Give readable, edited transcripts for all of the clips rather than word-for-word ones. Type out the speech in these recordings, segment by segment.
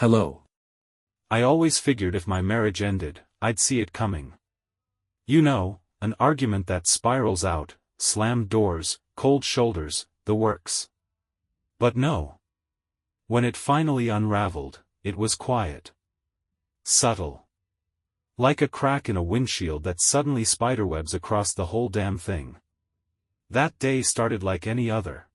Hello. I always figured if my marriage ended, I'd see it coming. You know, an argument that spirals out, slammed doors, cold shoulders, the works. But no. When it finally unraveled, it was quiet. Subtle. Like a crack in a windshield that suddenly spiderwebs across the whole damn thing. That day started like any other.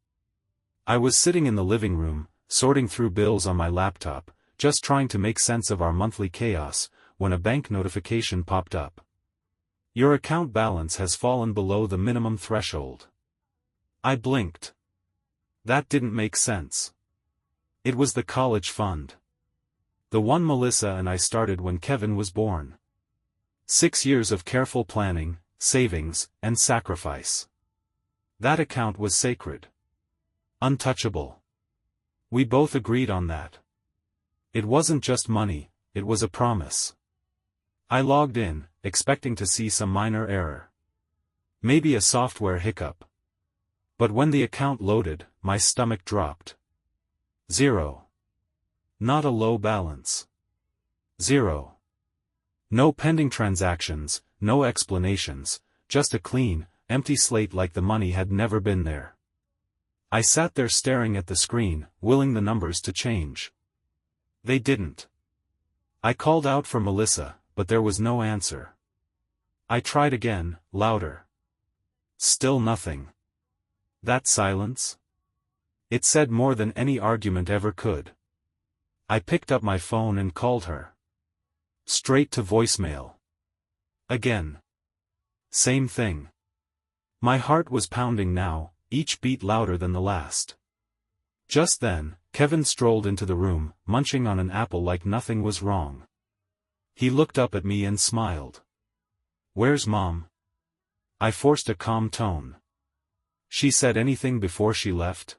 I was sitting in the living room, sorting through bills on my laptop, just trying to make sense of our monthly chaos, when a bank notification popped up. Your account balance has fallen below the minimum threshold. I blinked. That didn't make sense. It was the college fund. The one Melissa and I started when Kevin was born. 6 years of careful planning, savings, and sacrifice. That account was sacred. Untouchable. We both agreed on that. It wasn't just money, it was a promise. I logged in, expecting to see some minor error. Maybe a software hiccup. But when the account loaded, my stomach dropped. 0. Not a low balance. 0. No pending transactions, no explanations, just a clean, empty slate like the money had never been there. I sat there staring at the screen, willing the numbers to change. They didn't. I called out for Melissa, but there was no answer. I tried again, louder. Still nothing. That silence? It said more than any argument ever could. I picked up my phone and called her. Straight to voicemail. Again. Same thing. My heart was pounding now, each beat louder than the last. Just then, Kevin strolled into the room, munching on an apple like nothing was wrong. He looked up at me and smiled. "Where's Mom?" I forced a calm tone. "She said anything before she left?"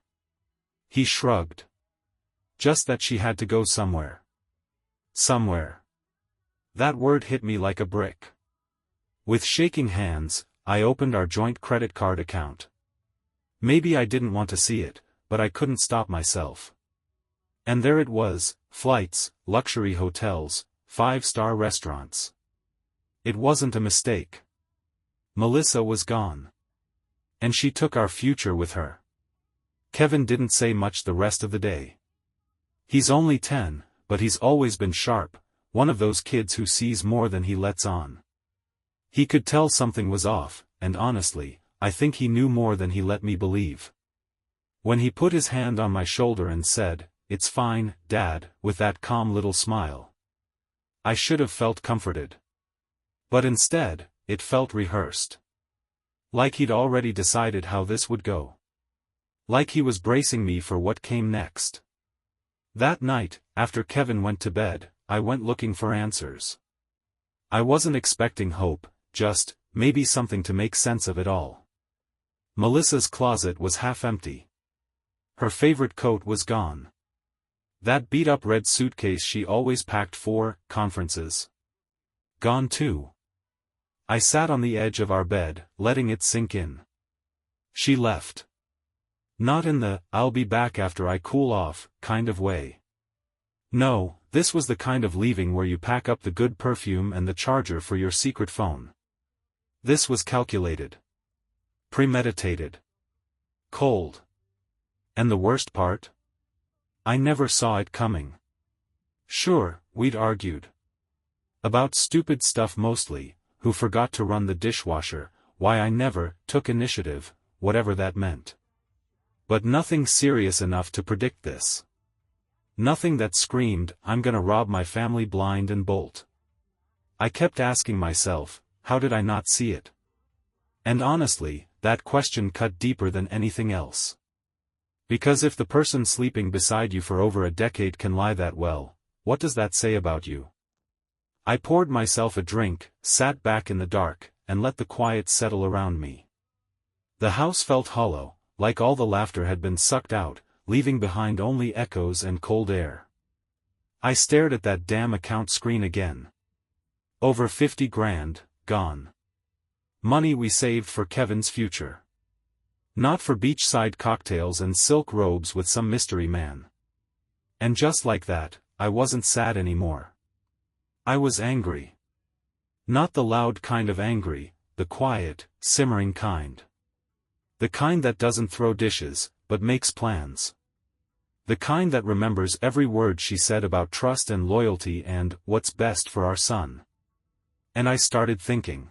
He shrugged. "Just that she had to go somewhere." Somewhere. That word hit me like a brick. With shaking hands, I opened our joint credit card account. Maybe I didn't want to see it, but I couldn't stop myself. And there it was, flights, luxury hotels, 5-star restaurants. It wasn't a mistake. Melissa was gone. And she took our future with her. Kevin didn't say much the rest of the day. He's only 10, but he's always been sharp, one of those kids who sees more than he lets on. He could tell something was off, and honestly, I think he knew more than he let me believe. When he put his hand on my shoulder and said, "It's fine, Dad," with that calm little smile, I should have felt comforted. But instead, it felt rehearsed. Like he'd already decided how this would go. Like he was bracing me for what came next. That night, after Kevin went to bed, I went looking for answers. I wasn't expecting hope, just, maybe something to make sense of it all. Melissa's closet was half empty. Her favorite coat was gone. That beat-up red suitcase she always packed for conferences. Gone too. I sat on the edge of our bed, letting it sink in. She left. Not in the, "I'll be back after I cool off," kind of way. No, this was the kind of leaving where you pack up the good perfume and the charger for your secret phone. This was calculated. Premeditated. Cold. And the worst part? I never saw it coming. Sure, we'd argued. About stupid stuff mostly, who forgot to run the dishwasher, why I never took initiative, whatever that meant. But nothing serious enough to predict this. Nothing that screamed, "I'm gonna rob my family blind and bolt." I kept asking myself, how did I not see it? And honestly, that question cut deeper than anything else. Because if the person sleeping beside you for over a decade can lie that well, what does that say about you? I poured myself a drink, sat back in the dark, and let the quiet settle around me. The house felt hollow, like all the laughter had been sucked out, leaving behind only echoes and cold air. I stared at that damn account screen again. Over 50 grand, gone. Money we saved for Kevin's future. Not for beachside cocktails and silk robes with some mystery man. And just like that, I wasn't sad anymore. I was angry. Not the loud kind of angry, the quiet, simmering kind. The kind that doesn't throw dishes, but makes plans. The kind that remembers every word she said about trust and loyalty and what's best for our son. And I started thinking.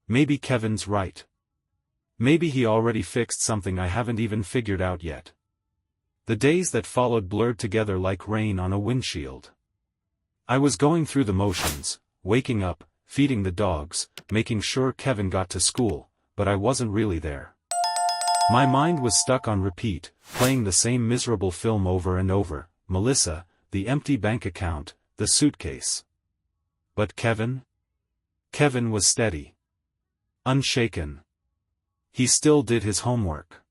Maybe Kevin's right. Maybe he already fixed something I haven't even figured out yet. The days that followed blurred together like rain on a windshield. I was going through the motions, waking up, feeding the dogs, making sure Kevin got to school, but I wasn't really there. My mind was stuck on repeat, playing the same miserable film over and over, Melissa, the empty bank account, the suitcase. But Kevin? Kevin was steady. Unshaken. He still did his homework.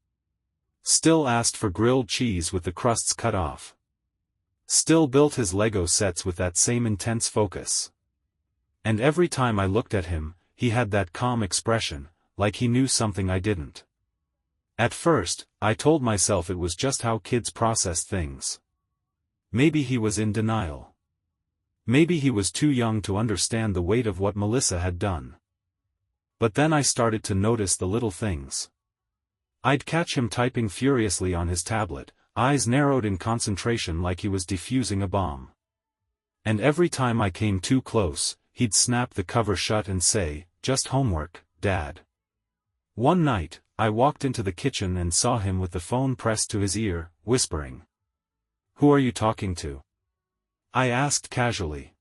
Still asked for grilled cheese with the crusts cut off. Still built his Lego sets with that same intense focus. And every time I looked at him, he had that calm expression, like he knew something I didn't. At first, I told myself it was just how kids process things. Maybe he was in denial. Maybe he was too young to understand the weight of what Melissa had done. But then I started to notice the little things. I'd catch him typing furiously on his tablet, eyes narrowed in concentration like he was defusing a bomb. And every time I came too close, he'd snap the cover shut and say, "Just homework, Dad." One night, I walked into the kitchen and saw him with the phone pressed to his ear, whispering. "Who are you talking to?" I asked casually.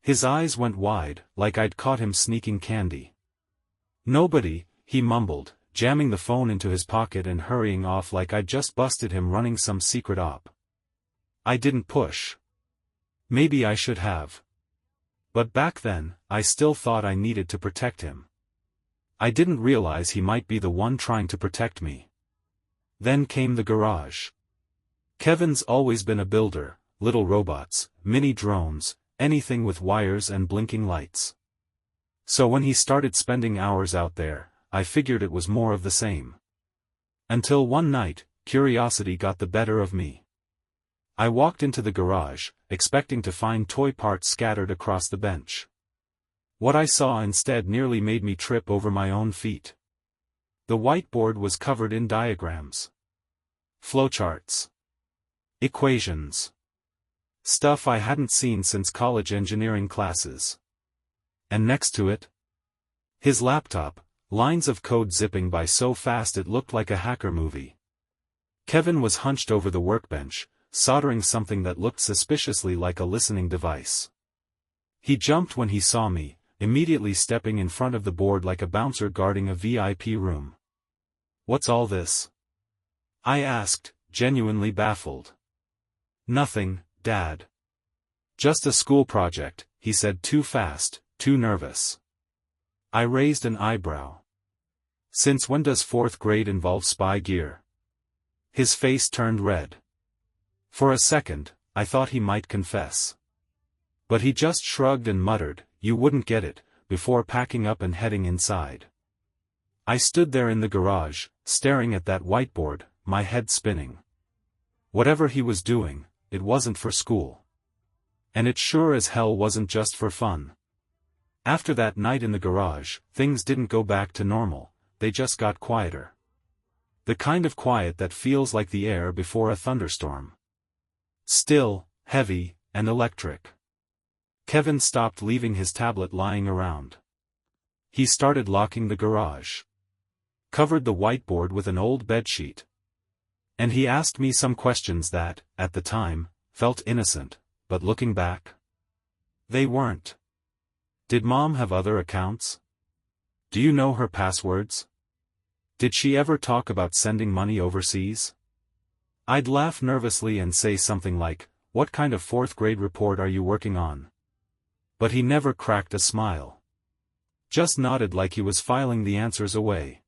His eyes went wide, like I'd caught him sneaking candy. "Nobody," he mumbled, jamming the phone into his pocket and hurrying off like I'd just busted him running some secret op. I didn't push. Maybe I should have. But back then, I still thought I needed to protect him. I didn't realize he might be the one trying to protect me. Then came the garage. Kevin's always been a builder, little robots, mini drones, anything with wires and blinking lights. So when he started spending hours out there, I figured it was more of the same. Until one night, curiosity got the better of me. I walked into the garage, expecting to find toy parts scattered across the bench. What I saw instead nearly made me trip over my own feet. The whiteboard was covered in diagrams. Flowcharts. Equations. Stuff I hadn't seen since college engineering classes. And next to it? His laptop, lines of code zipping by so fast it looked like a hacker movie. Kevin was hunched over the workbench, soldering something that looked suspiciously like a listening device. He jumped when he saw me, immediately stepping in front of the board like a bouncer guarding a VIP room. "What's all this?" I asked, genuinely baffled. "Nothing, Dad. Just a school project," he said too fast, too nervous. I raised an eyebrow. "Since when does 4th grade involve spy gear?" His face turned red. For a second, I thought he might confess. But he just shrugged and muttered, "You wouldn't get it," before packing up and heading inside. I stood there in the garage, staring at that whiteboard, my head spinning. Whatever he was doing, it wasn't for school. And it sure as hell wasn't just for fun. After that night in the garage, things didn't go back to normal, they just got quieter. The kind of quiet that feels like the air before a thunderstorm. Still, heavy, and electric. Kevin stopped leaving his tablet lying around. He started locking the garage. Covered the whiteboard with an old bedsheet. And he asked me some questions that, at the time, felt innocent, but looking back, they weren't. Did Mom have other accounts? Do you know her passwords? Did she ever talk about sending money overseas? I'd laugh nervously and say something like, "What kind of 4th grade report are you working on?" But he never cracked a smile. Just nodded like he was filing the answers away.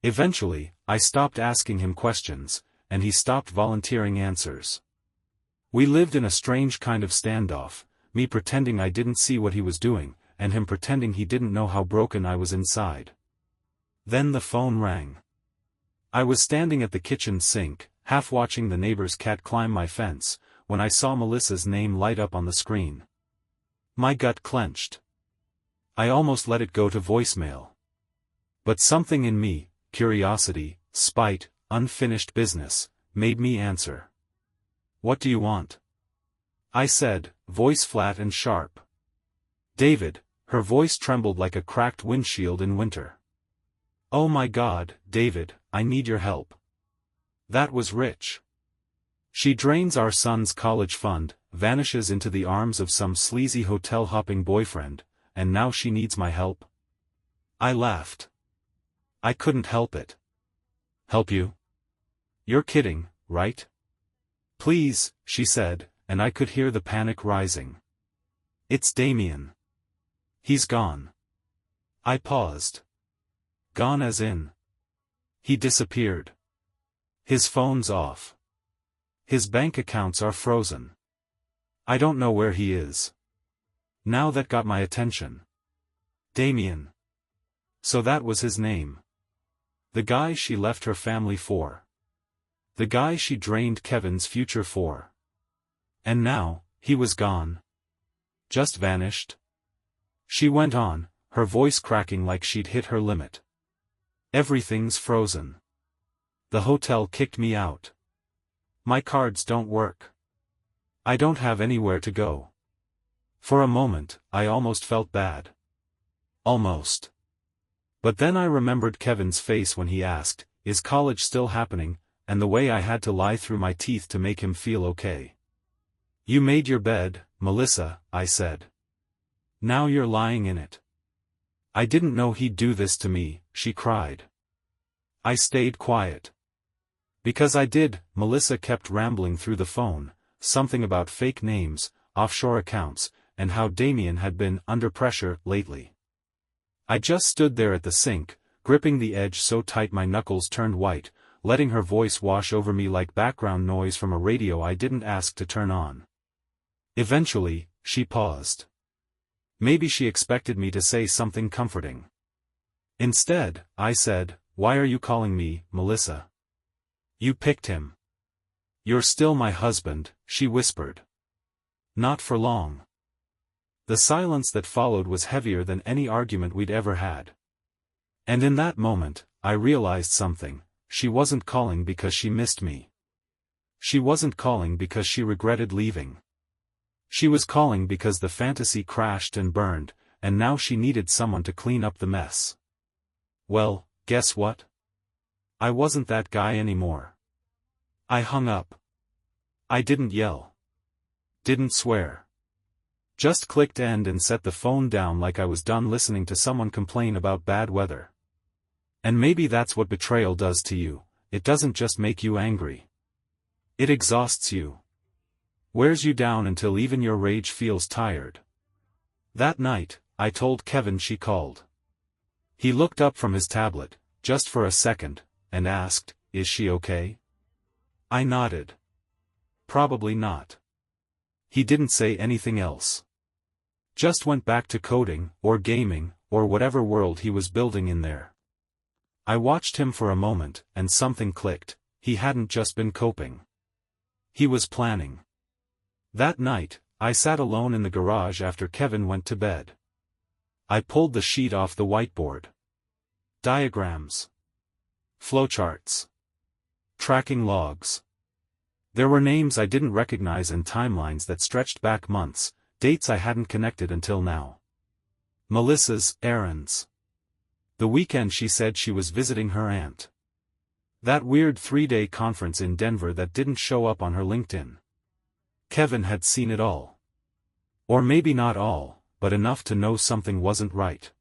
Eventually, I stopped asking him questions, and he stopped volunteering answers. We lived in a strange kind of standoff, me pretending I didn't see what he was doing, and him pretending he didn't know how broken I was inside. Then the phone rang. I was standing at the kitchen sink, half watching the neighbor's cat climb my fence, when I saw Melissa's name light up on the screen. My gut clenched. I almost let it go to voicemail. But something in me, curiosity, spite, unfinished business, made me answer. "What do you want?" I said, voice flat and sharp. "David," her voice trembled like a cracked windshield in winter. "Oh my God, David, I need your help." That was rich. "She drains our son's college fund, vanishes into the arms of some sleazy hotel-hopping boyfriend, and now she needs my help." I laughed. I couldn't help it. "Help you? You're kidding, right?" "Please," she said, and I could hear the panic rising. "It's Damien. He's gone." I paused. "Gone as in?" "He disappeared. His phone's off. His bank accounts are frozen. I don't know where he is." Now that got my attention. Damien. So that was his name. The guy she left her family for. The guy she drained Kevin's future for. And now, he was gone. Just vanished. She went on, her voice cracking like she'd hit her limit. "Everything's frozen. The hotel kicked me out. My cards don't work. I don't have anywhere to go." For a moment, I almost felt bad. Almost. But then I remembered Kevin's face when he asked, "Is college still happening?" and the way I had to lie through my teeth to make him feel okay. "You made your bed, Melissa," I said. "Now you're lying in it." "I didn't know he'd do this to me," she cried. I stayed quiet. "Because I did," Melissa kept rambling through the phone, something about fake names, offshore accounts, and how Damien had been under pressure lately. I just stood there at the sink, gripping the edge so tight my knuckles turned white, letting her voice wash over me like background noise from a radio I didn't ask to turn on. Eventually, she paused. Maybe she expected me to say something comforting. Instead, I said, "Why are you calling me, Melissa? You picked him." "You're still my husband," she whispered. "Not for long." The silence that followed was heavier than any argument we'd ever had. And in that moment, I realized something. She wasn't calling because she missed me. She wasn't calling because she regretted leaving. She was calling because the fantasy crashed and burned, and now she needed someone to clean up the mess. Well, guess what? I wasn't that guy anymore. I hung up. I didn't yell. Didn't swear. Just clicked end and set the phone down like I was done listening to someone complain about bad weather. And maybe that's what betrayal does to you. It doesn't just make you angry. It exhausts you. Wears you down until even your rage feels tired. That night, I told Kevin she called. He looked up from his tablet, just for a second, and asked, "Is she okay?" I nodded. Probably not. He didn't say anything else. Just went back to coding, or gaming, or whatever world he was building in there. I watched him for a moment, and something clicked. He hadn't just been coping. He was planning. That night, I sat alone in the garage after Kevin went to bed. I pulled the sheet off the whiteboard. Diagrams. Flowcharts. Tracking logs. There were names I didn't recognize and timelines that stretched back months, dates I hadn't connected until now. Melissa's errands. The weekend she said she was visiting her aunt. That weird 3-day conference in Denver that didn't show up on her LinkedIn. Kevin had seen it all. Or maybe not all, but enough to know something wasn't right.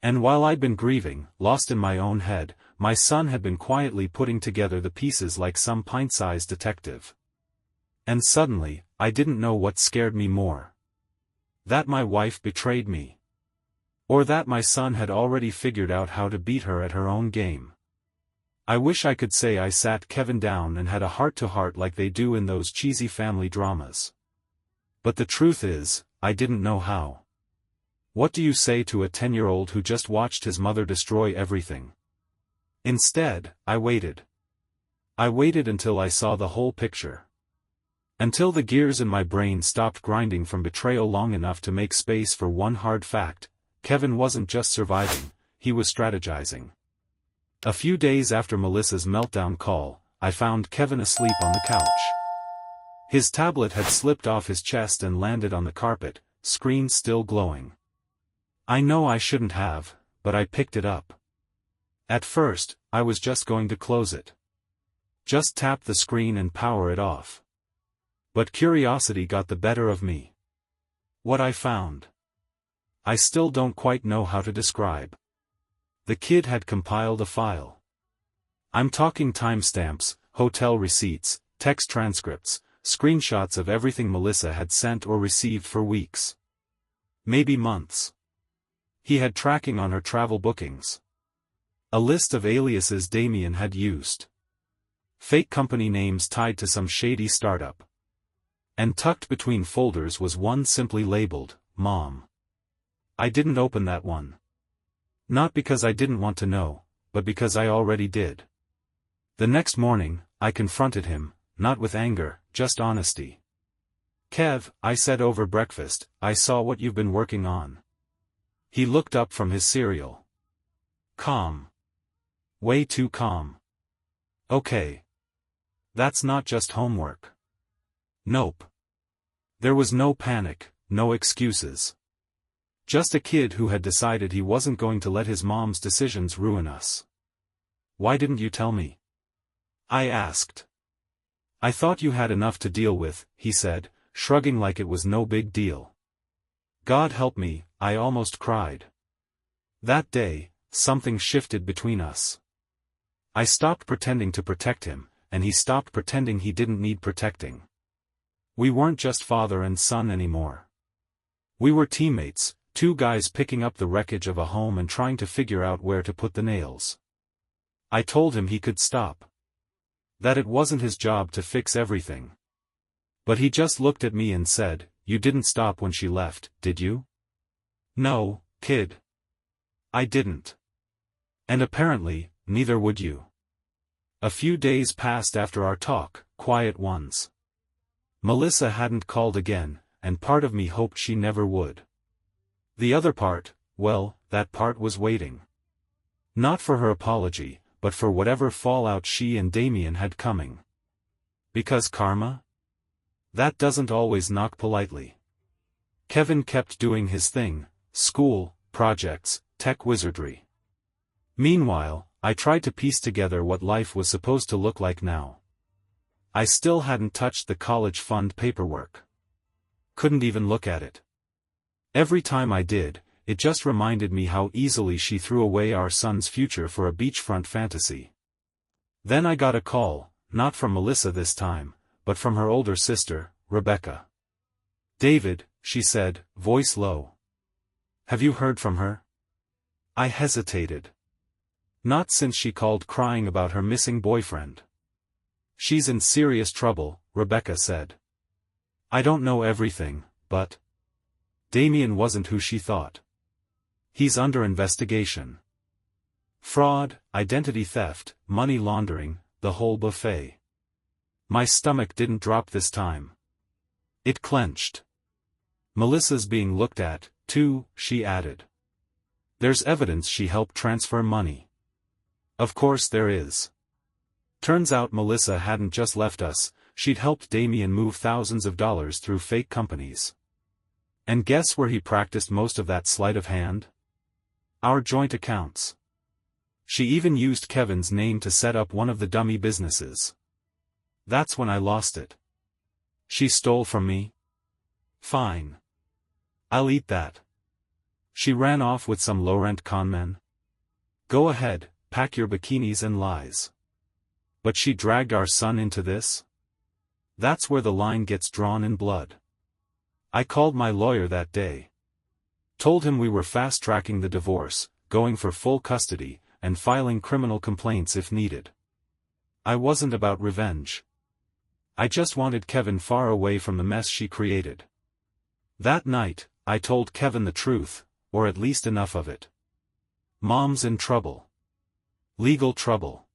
And while I'd been grieving, lost in my own head, my son had been quietly putting together the pieces like some pint-sized detective. And suddenly, I didn't know what scared me more. That my wife betrayed me. Or that my son had already figured out how to beat her at her own game. I wish I could say I sat Kevin down and had a heart-to-heart like they do in those cheesy family dramas. But the truth is, I didn't know how. What do you say to a 10-year-old who just watched his mother destroy everything? Instead, I waited. I waited until I saw the whole picture. Until the gears in my brain stopped grinding from betrayal long enough to make space for one hard fact: Kevin wasn't just surviving, he was strategizing. A few days after Melissa's meltdown call, I found Kevin asleep on the couch. His tablet had slipped off his chest and landed on the carpet, screen still glowing. I know I shouldn't have, but I picked it up. At first, I was just going to close it. Just tap the screen and power it off. But curiosity got the better of me. What I found, I still don't quite know how to describe. The kid had compiled a file. I'm talking timestamps, hotel receipts, text transcripts, screenshots of everything Melissa had sent or received for weeks. Maybe months. He had tracking on her travel bookings. A list of aliases Damien had used. Fake company names tied to some shady startup. And tucked between folders was one simply labeled, Mom. I didn't open that one. Not because I didn't want to know, but because I already did. The next morning, I confronted him, not with anger, just honesty. Kev, I said over breakfast, I saw what you've been working on. He looked up from his cereal. Calm. Way too calm. Okay. That's not just homework. Nope. There was no panic, no excuses. Just a kid who had decided he wasn't going to let his mom's decisions ruin us. Why didn't you tell me? I asked. I thought you had enough to deal with, he said, shrugging like it was no big deal. God help me, I almost cried. That day, something shifted between us. I stopped pretending to protect him, and he stopped pretending he didn't need protecting. We weren't just father and son anymore. We were teammates, two guys picking up the wreckage of a home and trying to figure out where to put the nails. I told him he could stop. That it wasn't his job to fix everything. But he just looked at me and said, "You didn't stop when she left, did you?" No, kid. I didn't. And apparently, neither would you. A few days passed after our talk, quiet ones. Melissa hadn't called again, and part of me hoped she never would. The other part, well, that part was waiting. Not for her apology, but for whatever fallout she and Damien had coming. Because karma? That doesn't always knock politely. Kevin kept doing his thing, school, projects, tech wizardry. Meanwhile, I tried to piece together what life was supposed to look like now. I still hadn't touched the college fund paperwork. Couldn't even look at it. Every time I did, it just reminded me how easily she threw away our son's future for a beachfront fantasy. Then I got a call, not from Melissa this time, but from her older sister, Rebecca. "David," she said, voice low. "Have you heard from her?" I hesitated. Not since she called crying about her missing boyfriend. "She's in serious trouble," Rebecca said. "I don't know everything, but Damien wasn't who she thought. He's under investigation. Fraud, identity theft, money laundering, the whole buffet." My stomach didn't drop this time. It clenched. "Melissa's being looked at, too," she added. "There's evidence she helped transfer money." Of course there is. Turns out Melissa hadn't just left us, she'd helped Damien move thousands of dollars through fake companies. And guess where he practiced most of that sleight of hand? Our joint accounts. She even used Kevin's name to set up one of the dummy businesses. That's when I lost it. She stole from me? Fine. I'll eat that. She ran off with some low-rent conmen? Go ahead, pack your bikinis and lies. But she dragged our son into this? That's where the line gets drawn in blood. I called my lawyer that day. Told him we were fast-tracking the divorce, going for full custody, and filing criminal complaints if needed. I wasn't about revenge. I just wanted Kevin far away from the mess she created. That night, I told Kevin the truth, or at least enough of it. Mom's in trouble. Legal trouble.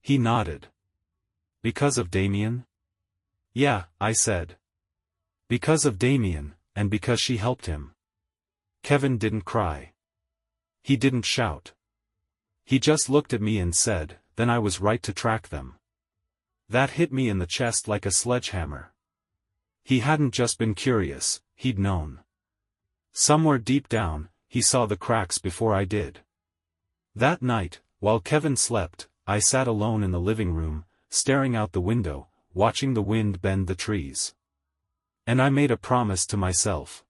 He nodded. Because of Damien? Yeah, I said. Because of Damien, and because she helped him. Kevin didn't cry. He didn't shout. He just looked at me and said, then I was right to track them. That hit me in the chest like a sledgehammer. He hadn't just been curious, he'd known. Somewhere deep down, he saw the cracks before I did. That night, while Kevin slept, I sat alone in the living room, staring out the window, watching the wind bend the trees. And I made a promise to myself.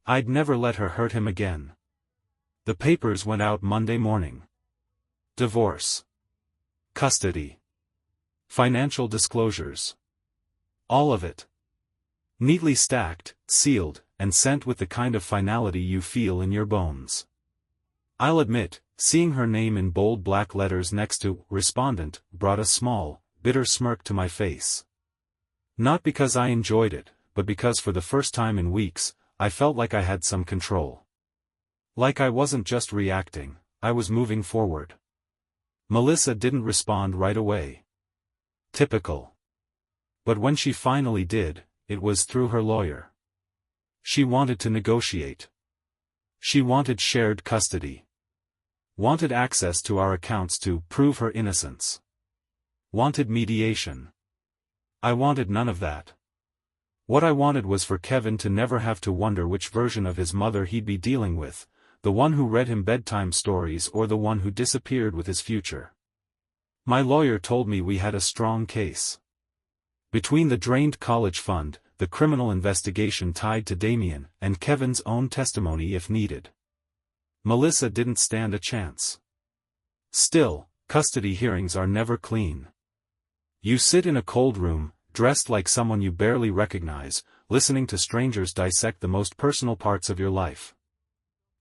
I'd never let her hurt him again. The papers went out Monday morning. Divorce. Custody. Financial disclosures. All of it. Neatly stacked, sealed, and sent with the kind of finality you feel in your bones. I'll admit, seeing her name in bold black letters next to "Respondent" brought a small, bitter smirk to my face. Not because I enjoyed it, but because for the first time in weeks, I felt like I had some control. Like I wasn't just reacting, I was moving forward. Melissa didn't respond right away. Typical. But when she finally did, it was through her lawyer. She wanted to negotiate. She wanted shared custody. Wanted access to our accounts to prove her innocence. Wanted mediation. I wanted none of that. What I wanted was for Kevin to never have to wonder which version of his mother he'd be dealing with, the one who read him bedtime stories or the one who disappeared with his future. My lawyer told me we had a strong case. Between the drained college fund, the criminal investigation tied to Damien, and Kevin's own testimony if needed. Melissa didn't stand a chance. Still, custody hearings are never clean. You sit in a cold room, dressed like someone you barely recognize, listening to strangers dissect the most personal parts of your life.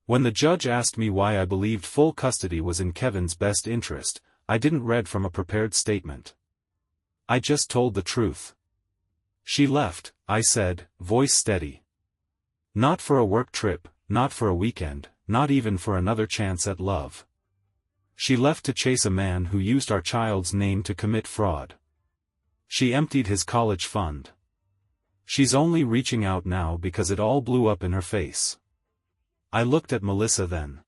When the judge asked me why I believed full custody was in Kevin's best interest, I didn't read from a prepared statement. I just told the truth. She left, I said, voice steady. Not for a work trip, not for a weekend, not even for another chance at love. She left to chase a man who used our child's name to commit fraud. She emptied his college fund. She's only reaching out now because it all blew up in her face. I looked at Melissa then.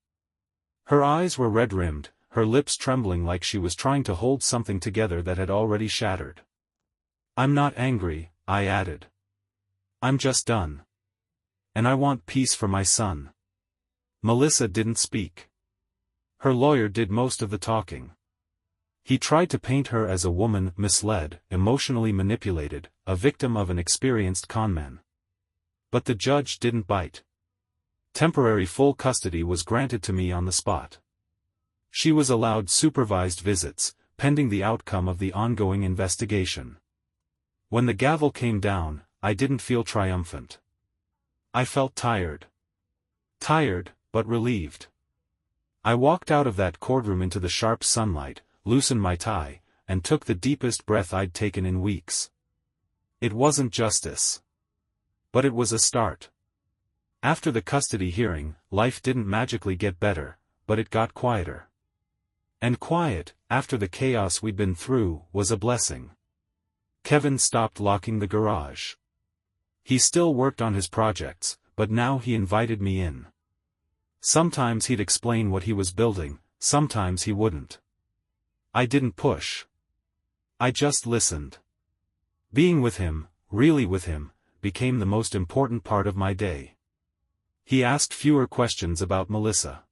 Her eyes were red-rimmed, her lips trembling like she was trying to hold something together that had already shattered. I'm not angry, I added. I'm just done. And I want peace for my son. Melissa didn't speak. Her lawyer did most of the talking. He tried to paint her as a woman misled, emotionally manipulated, a victim of an experienced conman. But the judge didn't bite. Temporary full custody was granted to me on the spot. She was allowed supervised visits, pending the outcome of the ongoing investigation. When the gavel came down, I didn't feel triumphant. I felt tired. Tired, but relieved. I walked out of that courtroom into the sharp sunlight, loosened my tie, and took the deepest breath I'd taken in weeks. It wasn't justice. But it was a start. After the custody hearing, life didn't magically get better, but it got quieter. And quiet, after the chaos we'd been through, was a blessing. Kevin stopped locking the garage. He still worked on his projects, but now he invited me in. Sometimes he'd explain what he was building, sometimes he wouldn't. I didn't push. I just listened. Being with him, really with him, became the most important part of my day. He asked fewer questions about Melissa.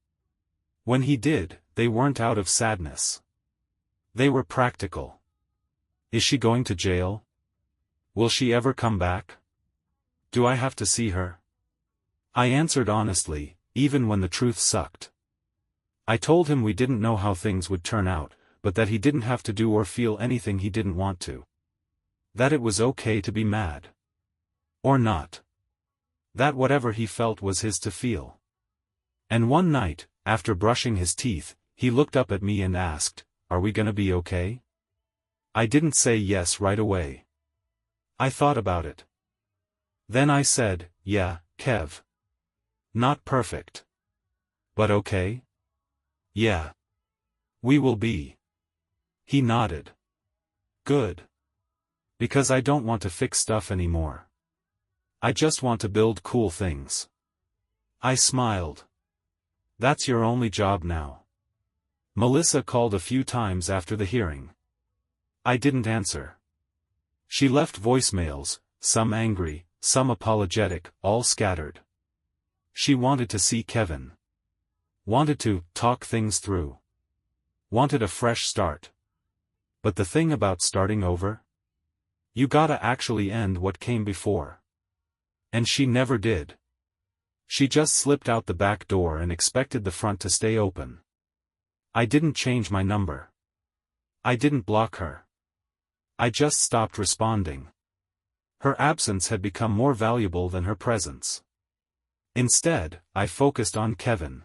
When he did, they weren't out of sadness. They were practical. Is she going to jail? Will she ever come back? Do I have to see her? I answered honestly, even when the truth sucked. I told him we didn't know how things would turn out, but that he didn't have to do or feel anything he didn't want to. That it was okay to be mad. Or not. That whatever he felt was his to feel. And one night, after brushing his teeth, he looked up at me and asked, "Are we gonna be okay?" I didn't say yes right away. I thought about it. Then I said, "Yeah, Kev. Not perfect. But okay? Yeah. We will be." He nodded. Good. Because I don't want to fix stuff anymore. I just want to build cool things. I smiled. That's your only job now? Melissa called a few times after the hearing. I didn't answer. She left voicemails, some angry, some apologetic, all scattered. She wanted to see Kevin. Wanted to talk things through. Wanted a fresh start. But the thing about starting over? You gotta actually end what came before. And she never did. She just slipped out the back door and expected the front to stay open. I didn't change my number. I didn't block her. I just stopped responding. Her absence had become more valuable than her presence. Instead, I focused on Kevin.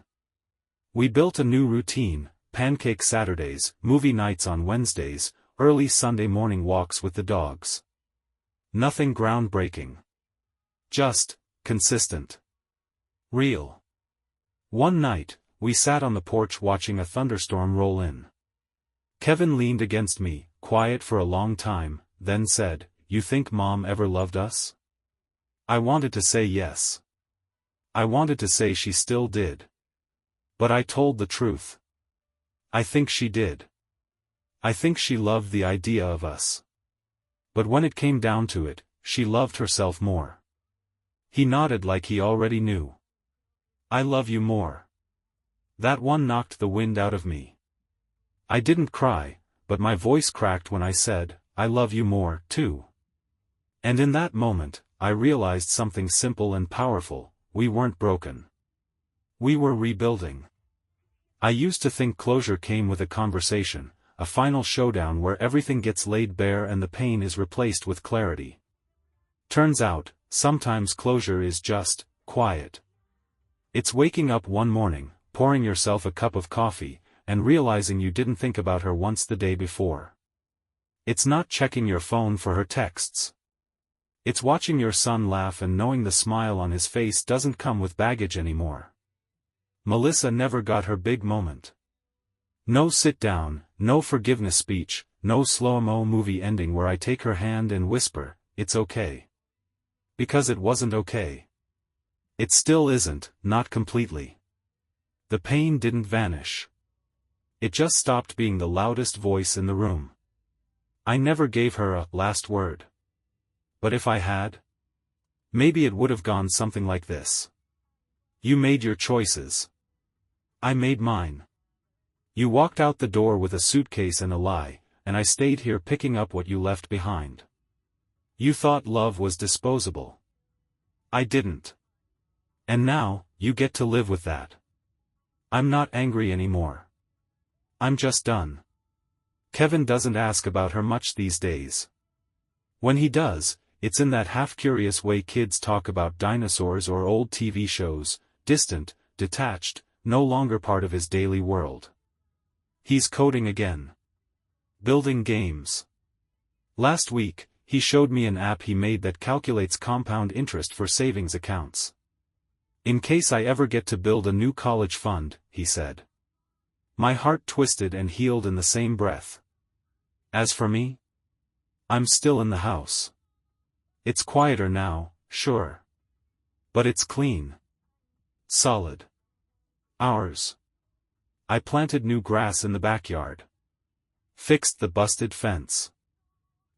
We built a new routine: pancake Saturdays, movie nights on Wednesdays, early Sunday morning walks with the dogs. Nothing groundbreaking. Just consistent. Real. One night, we sat on the porch watching a thunderstorm roll in. Kevin leaned against me, quiet for a long time, then said, "You think Mom ever loved us?" I wanted to say yes. I wanted to say she still did. But I told the truth. I think she did. I think she loved the idea of us. But when it came down to it, she loved herself more. He nodded like he already knew. I love you more. That one knocked the wind out of me. I didn't cry, but my voice cracked when I said, I love you more, too. And in that moment, I realized something simple and powerful: we weren't broken. We were rebuilding. I used to think closure came with a conversation, a final showdown where everything gets laid bare and the pain is replaced with clarity. Turns out, sometimes closure is just quiet. It's waking up one morning, pouring yourself a cup of coffee, and realizing you didn't think about her once the day before. It's not checking your phone for her texts. It's watching your son laugh and knowing the smile on his face doesn't come with baggage anymore. Melissa never got her big moment. No sit down, no forgiveness speech, no slow-mo movie ending where I take her hand and whisper, "It's okay." Because it wasn't okay. It still isn't, not completely. The pain didn't vanish. It just stopped being the loudest voice in the room. I never gave her a last word. But if I had, maybe it would have gone something like this. You made your choices. I made mine. You walked out the door with a suitcase and a lie, and I stayed here picking up what you left behind. You thought love was disposable. I didn't. And now, you get to live with that. I'm not angry anymore. I'm just done. Kevin doesn't ask about her much these days. When he does, it's in that half-curious way kids talk about dinosaurs or old TV shows, distant, detached, no longer part of his daily world. He's coding again. Building games. Last week, he showed me an app he made that calculates compound interest for savings accounts. In case I ever get to build a new college fund, he said. My heart twisted and healed in the same breath. As for me, I'm still in the house. It's quieter now, sure. But it's clean. Solid. Ours. I planted new grass in the backyard. Fixed the busted fence.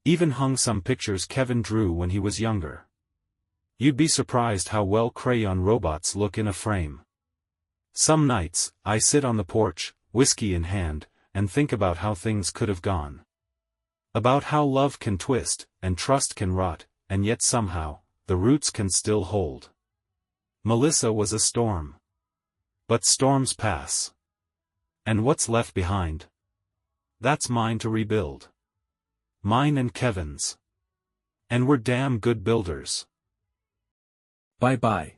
Even hung some pictures Kevin drew when he was younger. You'd be surprised how well crayon robots look in a frame. Some nights, I sit on the porch, whiskey in hand, and think about how things could have gone. About how love can twist, and trust can rot, and yet somehow, the roots can still hold. Melissa was a storm. But storms pass. And what's left behind? That's mine to rebuild. Mine and Kevin's. And we're damn good builders. Bye-bye.